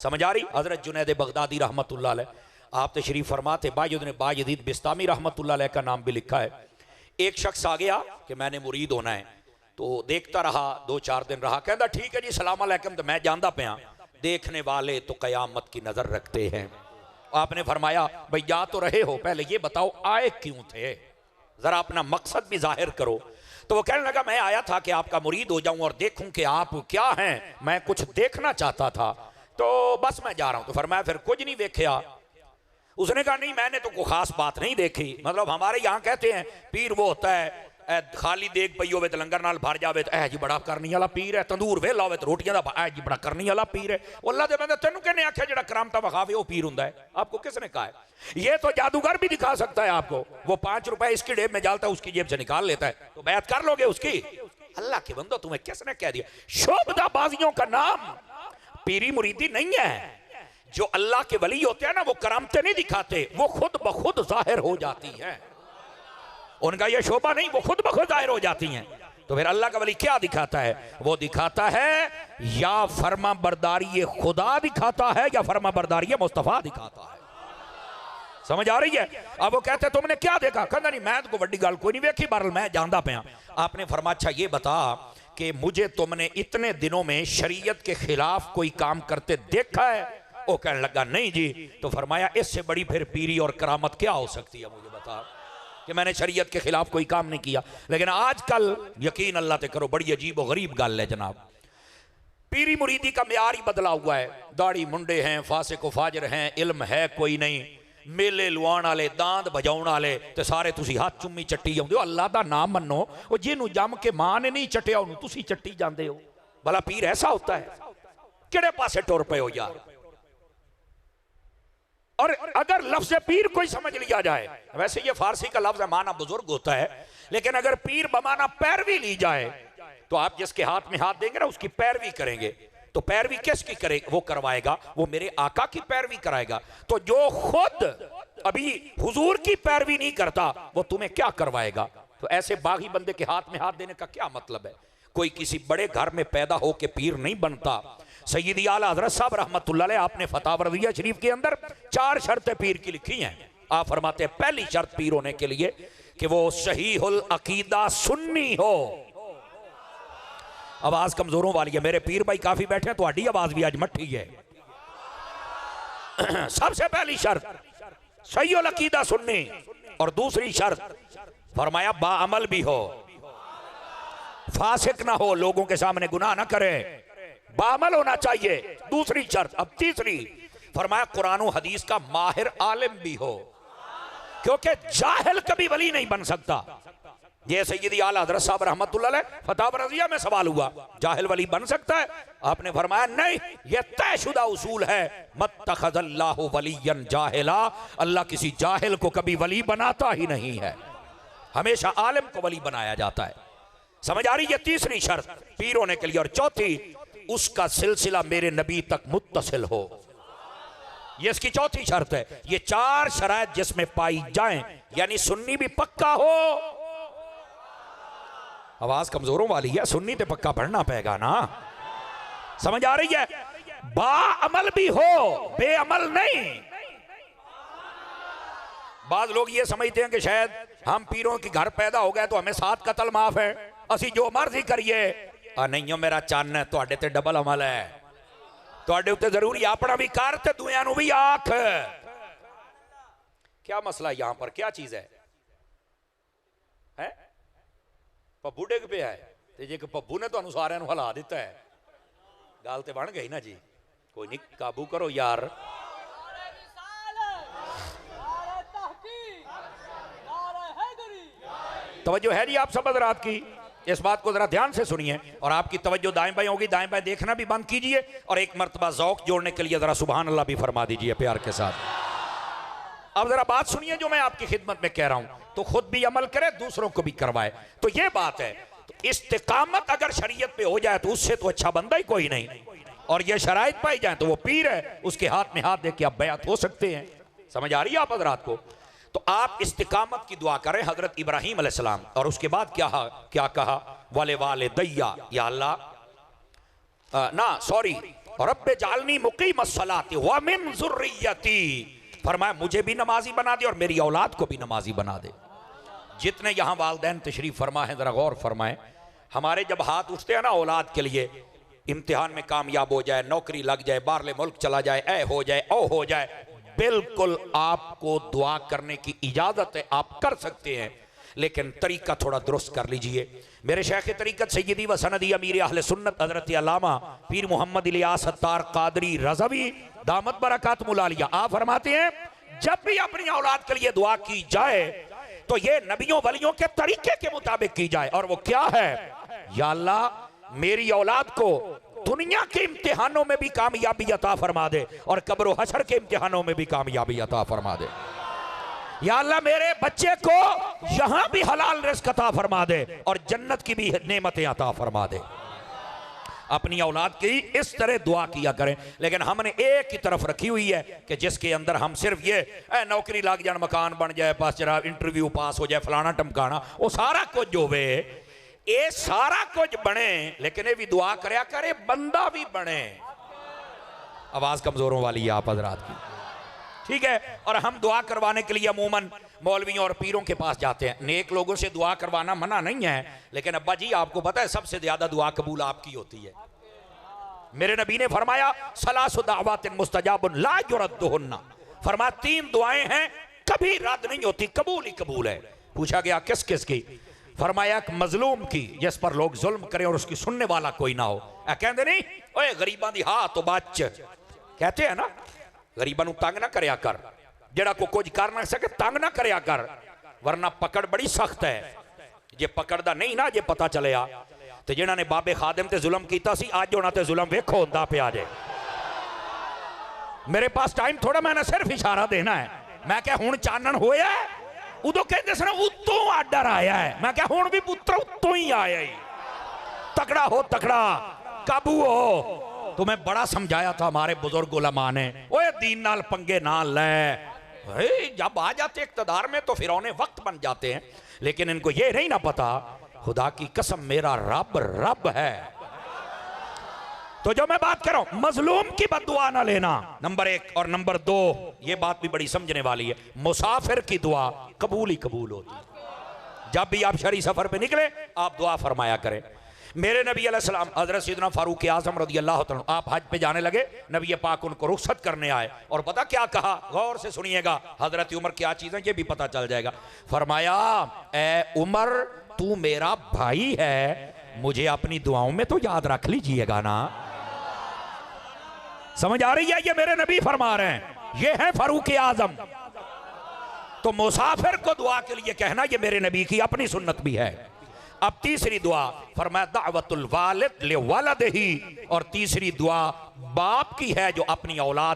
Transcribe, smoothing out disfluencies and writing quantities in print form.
समझ आ रही। हजरत जुनैद बगदादी रहमतुल्लाह अलैह आप तशरीफ फरमाते, बायजीद बिस्तामी रहमतुल्लाह अलैह का नाम भी लिखा है। एक शख्स आ गया कि मैंने मुरीद होना है, तो देखता रहा, 2-4 दिन रहा, कहता ठीक है जी सलाम अलैकुम, तो मैं जानता पाया देखने वाले तो कयामत की नजर रखते हैं। आपने फरमाया भाई जा तो रहे हो, पहले ये बताओ आए क्यों थे, जरा अपना मकसद भी जाहिर करो। तो वो कहने लगा मैं आया था कि आपका मुरीद हो जाऊं और देखूं कि आप क्या हैं, मैं कुछ देखना चाहता था, तो बस मैं जा रहा हूं। तो फरमाया फिर कुछ नहीं देखा। उसने कहा नहीं मैंने तो कोई खास बात नहीं देखी, मतलब हमारे यहाँ कहते हैं पीर वो होता है खाली देख पई होवे तो लंगर नाल भर जावे तो ऐ जी बड़ा करनी वाला पीर है, तंदूर वेला होवे तो रोटियां दा ऐ जी बड़ा करनी वाला पीर है। अल्लाह दे बंदे तेनू कहने आख्या जेड़ा करामता वखावे वो पीर हुंदा है? आपको किसने कहा है? ये तो जादूगर भी दिखा सकता है आपको, वो 5 रुपए इसकी जेब में डालता है उसकी जेब से निकाल लेता है, तो बैत कर लोगे उसकी? अल्लाह के बंदो तुम्हें किसने कह दिया? शोभदाबाजियों का नाम पीरी मुरीदी नहीं है। जो अल्लाह के वली होते हैं ना वो करामतें नहीं दिखाते, वो खुद ब खुद जाहिर हो जाती है। उनका ये शोभा नहीं, वो खुद ब खुद जाहिर हो जाती हैं। तो फिर अल्लाह का वली क्या दिखाता है? वो दिखाता है या फर्मा बरदारी खुदा दिखाता है या फर्मा बरदारी मुस्तफा दिखाता है। समझ आ रही है? अब वो कहते तुमने क्या देखा? कहना नहीं मैं तो बड़ी गल कोई नहीं देखी, बहरहाल मैं जानता पाया। आपने फरमाया अच्छा ये बता कि मुझे तुमने इतने दिनों में शरीयत के खिलाफ कोई काम करते देखा है? वो कहने लगा नहीं जी। तो फरमाया इससे बड़ी फिर पीरी और करामत क्या हो सकती है, मुझे बता कि मैंने शरीयत के खिलाफ कोई काम नहीं किया। लेकिन आजकल यकीन अल्लाह ते करो बड़ी अजीब और गरीब गल है जनाब, पीरी मुरीदी का म्यार ही बदला हुआ है। दाढ़ी मुंडे हैं, फासिक व फाजिर हैं, इल्म है कोई नहीं, मेले लुआण वाले, दांद बजाउण वाले, तो सारे तुसी हाथ चुम्मी चट्टी जांदे हो। अल्लाह दा नाम मन्नो, वो जिन्हों जम के मां ने नहीं चटिया उन्होंने तुसी चट्टी जांदे हो। भला पीर ऐसा होता है? किहड़े पासे टुर पे हो यार? और अगर लफ्ज पीर कोई समझ लिया जाए, वैसे ये फारसी का लफ्ज है, माना बुजुर्ग होता है, लेकिन अगर पीर बमाना पैरवी ली जाए तो आप जिसके हाथ में हाथ देंगे ना उसकी पैरवी करेंगे, तो पैरवी किसकी करे? वो करवाएगा, वो मेरे आका की पैरवी कराएगा। तो जो खुद अभी हुजूर की पैरवी नहीं करता वो तुम्हें क्या करवाएगा? तो ऐसे बागी बंदे के हाथ में हाथ देने का क्या मतलब है? कोई किसी बड़े घर में पैदा होके पीर नहीं बनता। सैयदी आला हज़रत साहब रहमतुल्लाह अलैह आपने फतावा रज़िया शरीफ के अंदर 4 शर्तें पीर की लिखी हैं। आप फरमाते हैं पहली शर्त पीर होने के लिए कि वो सहीहुल अकीदा सुन्नी हो। आवाज कमजोरों वाली है, मेरे पीर भाई काफी बैठे हैं, तुम्हारी आवाज भी आज मट्ठी है। सबसे पहली शर्त सहीहुल अकीदा सुन्नी, और दूसरी शर्त फरमाया बाअमल भी हो, फासिक ना हो, लोगों के सामने गुनाह ना करे, बामल होना चाहिए, दूसरी शर्त। अब तीसरी फरमाया कुरान और हदीस का माहिर आलिम भी हो, क्योंकि जाहिल कभी वली नहीं बन सकता। ये सैयदी आला हज़रत साहब रहमतुल्लाह अलैह फतावा रज़िया में सवाल हुआ जाहिल वली बन सकता है? आपने फरमाया नहीं, यह तयशुदा उसूल है, मत्तखज़ल्लाहु वलिय्यन जाहिला, अल्लाह किसी जाहिल को कभी वली बनाता ही नहीं है, हमेशा आलिम को वली बनाया जाता है। समझ आ रही है? तीसरी शर्त पीर होने के लिए। और चौथी उसका सिलसिला मेरे नबी तक मुत्तसिल हो, ये इसकी चौथी शर्त है। ये 4 शराइत जिसमें पाई जाएं, यानी सुन्नी भी पक्का हो, आवाज कमजोरों वाली है, सुन्नी तो पक्का पढ़ना पड़ेगा ना, समझ आ रही है? बाअमल भी हो, बेअमल नहीं। बाद लोग ये समझते हैं कि शायद हम पीरों के घर पैदा हो गए तो हमें 7 कत्ल माफ है, असी जो मर्जी करिए। नहीं हो मेरा चन्न है, तुहाडे ते डबल अमल है, तुहाडे उत्ते जरूरी अपना भी कर ते दुनिया नूं भी आख। क्या मसला यहां पर, क्या चीज है? पब्बू डिग पिया है, ते जे पब्बू ने तुहानूं सारिआं नूं हिला दिता है, गल ते बन गई ना जी। कोई नहीं, काबू करो यार। तवज्जो है जी आप सब हज़रात की, इस बात को जरा ध्यान से सुनिए और आपकी तवज्जो दाएं बाएं होगी, दाएं बाएं देखना भी बंद कीजिए और एक मर्तबा ज़ौक़ जोड़ने के लिए जरा सुभान अल्लाह भी फरमा दीजिए प्यार के साथ। अब जरा बात सुनिए जो मैं आपकी खिदमत में कह रहा हूं, तो खुद भी अमल करे, दूसरों को भी करवाए। तो ये बात है, तो इस्तिकामत अगर शरीयत पे हो जाए तो उससे तो अच्छा बंदा ही कोई नहीं, और ये शराइत पाई जाए तो वो पीर है, उसके हाथ में हाथ दे के आप बैत हो सकते हैं। समझ आ रही है आप हज़रात को? तो आप इस्तिकामत की दुआ करें हजरत इब्राहीम अलैहिस्सलाम, और उसके बाद क्या कहा? वाले वाले दैया, या अल्लाह ना सॉरी, रब्बे जालनी मुकीमस्सलाति व मिन ज़ुर्रियती, फरमाया मुझे भी नमाजी बना दे और मेरी औलाद को भी नमाजी बना दे। जितने यहाँ वालिदैन तशरीफ फरमा है जरा गौर फरमाएं, हमारे जब हाथ उठते हैं ना औलाद के लिए, इम्तिहान में कामयाब हो जाए, नौकरी लग जाए, बाहरले मुल्क चला जाए, ए हो जाए, ओ हो जाए, बिल्कुल आपको दुआ करने की इजाजत है, आप कर सकते हैं, लेकिन तरीका थोड़ा दुरुस्त कर लीजिए। मेरे शेख तरीकत सैयदी व सनदी अमीर अहले सुन्नत हज़रत अल्लामा पीर मोहम्मद इलियास अत्तार कादरी रज़वी दामत बरकातुहुल आलिया, आप फरमाते हैं जब भी अपनी औलाद के लिए दुआ की जाए तो ये नबियों वलियों के तरीके के मुताबिक की जाए, और वो क्या है, या अल्लाह मेरी औलाद को दुनिया के इम्तिहानों में भी कामयाबी अता फरमा दे और कब्र हशर के इम्तिहानों में भी कामयाबी अता फरमा दे। या अल्लाह मेरे बच्चे को यहां भी हलाल रिज़्क़ अता फरमा दे और जन्नत की भी नेमतें अता फरमा दे। अपनी औलाद की इस तरह दुआ किया करें। लेकिन हमने एक ही तरफ रखी हुई है कि जिसके अंदर हम सिर्फ ये नौकरी लग जाए, मकान बन जाए, पास जरा इंटरव्यू पास हो जाए, फलाना टमकाना, वो सारा कुछ जो वे ये सारा कुछ बने, लेकिन ये भी दुआ करया करे बंदा भी बने। आवाज कमजोरों वाली है आप हजरात की, ठीक है। और हम दुआ करवाने के लिए अमूमन मौलवियों और पीरों के पास जाते हैं। नेक लोगों से दुआ करवाना मना नहीं है, लेकिन अब्बा जी आपको पता है सबसे ज्यादा दुआ कबूल आपकी होती है। मेरे नबी ने फरमाया सलासु दाअवातिन मुस्तजाबुन ला युरद्दुहुन्ना, फरमाया 3 दुआएं हैं कभी रद्द नहीं होती, कबूल ही कबूल है। पूछा गया किस किस की, फरमाया एक मजलूम की जिस पर लोग जुल्म करें और उसकी सुनने वाला कोई ना हो। कहते नहीं ओए गरीबां दी हां तो बच, कहते हैं ना गरीबां नूं तंग ना करया कर, जेड़ा को कुछ कर ना सके तंग ना करया कर, वरना पकड़ बड़ी सख्त है। जे पकड़दा नहीं ना जे पता चलिया ते जिन्हां ने बाबे खादिम ते जुल्म कीता सी अज होना ते जुल्म वेखो हुंदा पिया जे। मेरे पास टाइम थोड़ा, मैंने सिर्फ इशारा देना है। मैं क्या हुण चानन होया है, उदों कहते सन उत्तों आर्डर आया है, मैं क्या हुण भी पुत्र उत्तों ही आया ही। तकड़ा हो तकड़ा, काबू हो। तुम्हें बड़ा समझाया था हमारे बुजुर्ग उलमा ने, ओए दीन नाल पंगे ना ले। जब आ जाते इक़्तिदार में तो फिरौने वक्त बन जाते हैं, लेकिन इनको ये नहीं ना पता खुदा की कसम मेरा रब रब है। तो जो मैं बात कर रहा हूं मजलूम की बद्दुआ ना लेना, नंबर 1। और नंबर 2 ये बात भी बड़ी समझने वाली है, मुसाफिर की दुआ कबूल ही कबूल होती। जब भी आप शरी सफर पे निकले आप दुआ फरमाया करें। मेरे नबी अलैहिस्सलाम हजरत सैयदना फारूक आज़म रज़ियल्लाहु तआला आप हज पे जाने लगे, नबी पाक उनको रुखसत करने आए और पता क्या कहा, गौर से सुनिएगा, हजरत उमर क्या चीजें ये भी पता चल जाएगा। फरमाया ए उमर तू मेरा भाई है, मुझे अपनी दुआओं में तो याद रख लीजिएगा ना। समझ आ रही है, ये मेरे नबी फरमा रहे हैं, ये है फारूक आज़म। तो मुसाफिर को दुआ के लिए कहना ये मेरे नबी की अपनी सुन्नत भी है। अब तीसरी दुआ फरमाया दावतुल वालिद लिवलदिही, और तीसरी दुआ बाप की है जो अपनी औलाद